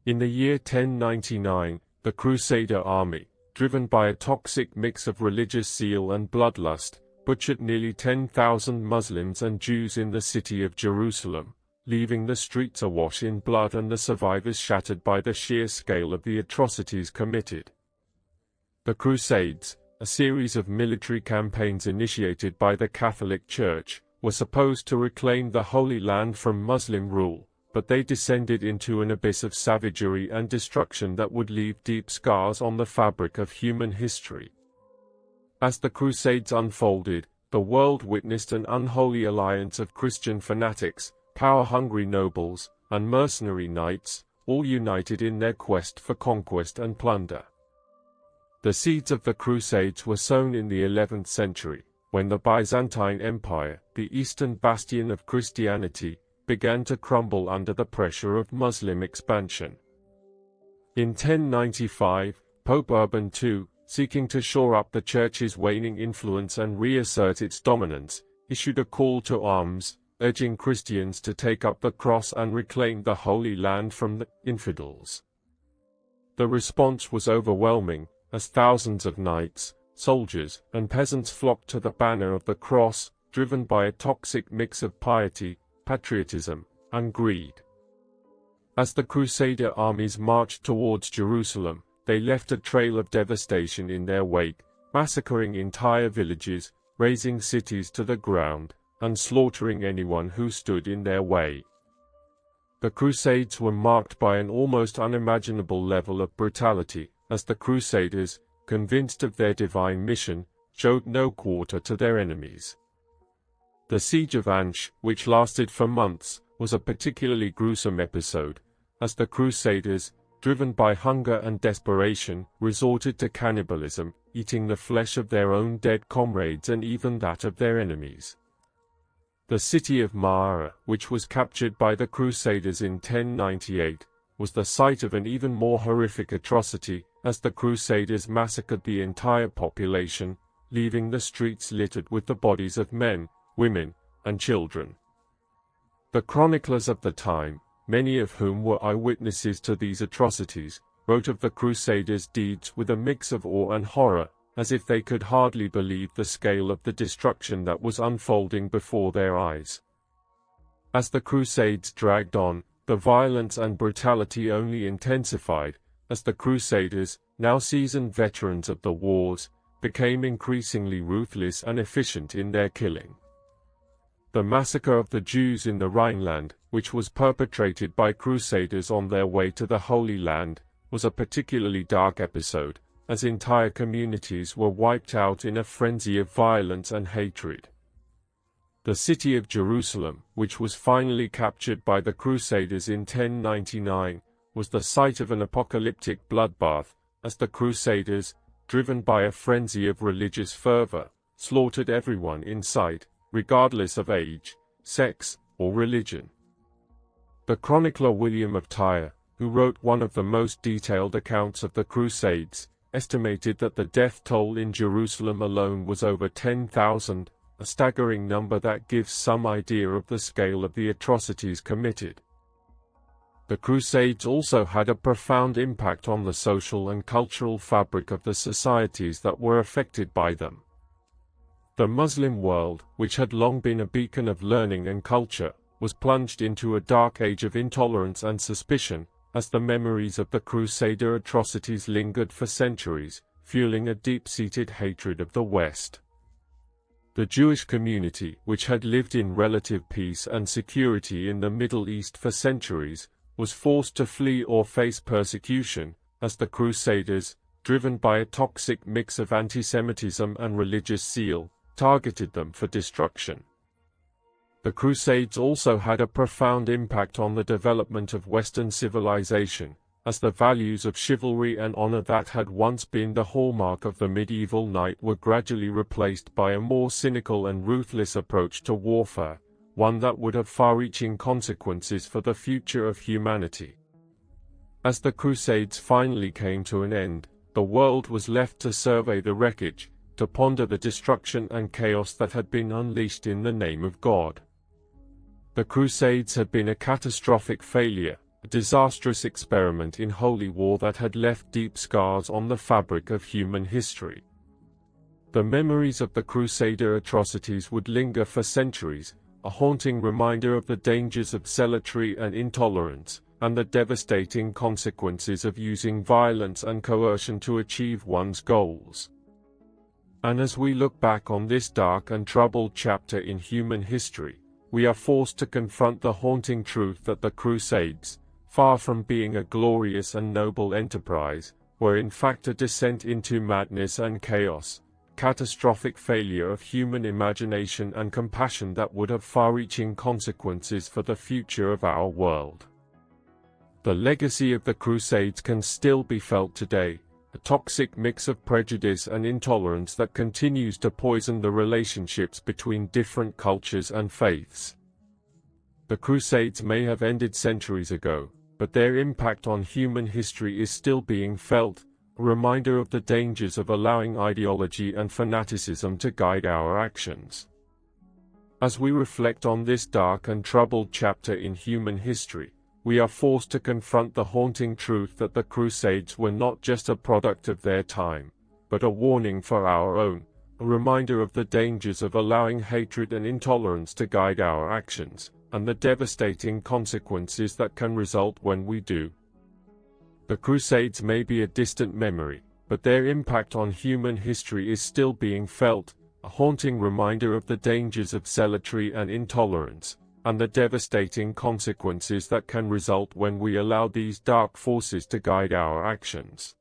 In the year 1099, the Crusader army, driven by a toxic mix of religious zeal and bloodlust, butchered nearly 10,000 Muslims and Jews in the city of Jerusalem, leaving the streets awash in blood and the survivors shattered by the sheer scale of the atrocities committed. The Crusades, a series of military campaigns initiated by the Catholic Church, were supposed to reclaim the Holy Land from Muslim rule, but they descended into an abyss of savagery and destruction that would leave deep scars on the fabric of human history. As the Crusades unfolded, the world witnessed an unholy alliance of Christian fanatics, power-hungry nobles, and mercenary knights, all united in their quest for conquest and plunder. The seeds of the Crusades were sown in the 11th century, when the Byzantine Empire, the eastern bastion of Christianity, began to crumble under the pressure of Muslim expansion. In 1095, Pope Urban II, seeking to shore up the Church's waning influence and reassert its dominance, issued a call to arms, urging Christians to take up the cross and reclaim the Holy Land from the infidels. The response was overwhelming, as thousands of knights, soldiers, and peasants flocked to the banner of the cross, driven by a toxic mix of piety, patriotism, and greed. As the Crusader armies marched towards Jerusalem, they left a trail of devastation in their wake, massacring entire villages, razing cities to the ground, and slaughtering anyone who stood in their way. The Crusades were marked by an almost unimaginable level of brutality, as the Crusaders, convinced of their divine mission, showed no quarter to their enemies. The Siege of Ansch, which lasted for months, was a particularly gruesome episode, as the Crusaders, driven by hunger and desperation, resorted to cannibalism, eating the flesh of their own dead comrades and even that of their enemies. The city of Mahara, which was captured by the Crusaders in 1098, was the site of an even more horrific atrocity, as the Crusaders massacred the entire population, leaving the streets littered with the bodies of men, women, and children. The chroniclers of the time, many of whom were eyewitnesses to these atrocities, wrote of the Crusaders' deeds with a mix of awe and horror, as if they could hardly believe the scale of the destruction that was unfolding before their eyes. As the Crusades dragged on, the violence and brutality only intensified, as the Crusaders, now seasoned veterans of the wars, became increasingly ruthless and efficient in their killing. The massacre of the Jews in the Rhineland, which was perpetrated by Crusaders on their way to the Holy Land, was a particularly dark episode, as entire communities were wiped out in a frenzy of violence and hatred. The city of Jerusalem, which was finally captured by the Crusaders in 1099, was the site of an apocalyptic bloodbath, as the Crusaders, driven by a frenzy of religious fervor, slaughtered everyone in sight, regardless of age, sex, or religion. The chronicler William of Tyre, who wrote one of the most detailed accounts of the Crusades, estimated that the death toll in Jerusalem alone was over 10,000, a staggering number that gives some idea of the scale of the atrocities committed. The Crusades also had a profound impact on the social and cultural fabric of the societies that were affected by them. The Muslim world, which had long been a beacon of learning and culture, was plunged into a dark age of intolerance and suspicion, as the memories of the Crusader atrocities lingered for centuries, fueling a deep-seated hatred of the West. The Jewish community, which had lived in relative peace and security in the Middle East for centuries, was forced to flee or face persecution, as the Crusaders, driven by a toxic mix of anti-Semitism and religious zeal, targeted them for destruction. The Crusades also had a profound impact on the development of Western civilization, as the values of chivalry and honor that had once been the hallmark of the medieval knight were gradually replaced by a more cynical and ruthless approach to warfare, one that would have far-reaching consequences for the future of humanity. As the Crusades finally came to an end, the world was left to survey the wreckage, to ponder the destruction and chaos that had been unleashed in the name of God. The Crusades had been a catastrophic failure, a disastrous experiment in holy war that had left deep scars on the fabric of human history. The memories of the crusader atrocities would linger for centuries, a haunting reminder of the dangers of zealotry and intolerance, and the devastating consequences of using violence and coercion to achieve one's goals. And as we look back on this dark and troubled chapter in human history, we are forced to confront the haunting truth that the Crusades, far from being a glorious and noble enterprise, were in fact a descent into madness and chaos, catastrophic failure of human imagination and compassion that would have far-reaching consequences for the future of our world. The legacy of the Crusades can still be felt today, a toxic mix of prejudice and intolerance that continues to poison the relationships between different cultures and faiths. The Crusades may have ended centuries ago, but their impact on human history is still being felt, a reminder of the dangers of allowing ideology and fanaticism to guide our actions. As we reflect on this dark and troubled chapter in human history, we are forced to confront the haunting truth that the Crusades were not just a product of their time, but a warning for our own, a reminder of the dangers of allowing hatred and intolerance to guide our actions, and the devastating consequences that can result when we do. The Crusades may be a distant memory, but their impact on human history is still being felt, a haunting reminder of the dangers of zealotry and intolerance, and the devastating consequences that can result when we allow these dark forces to guide our actions.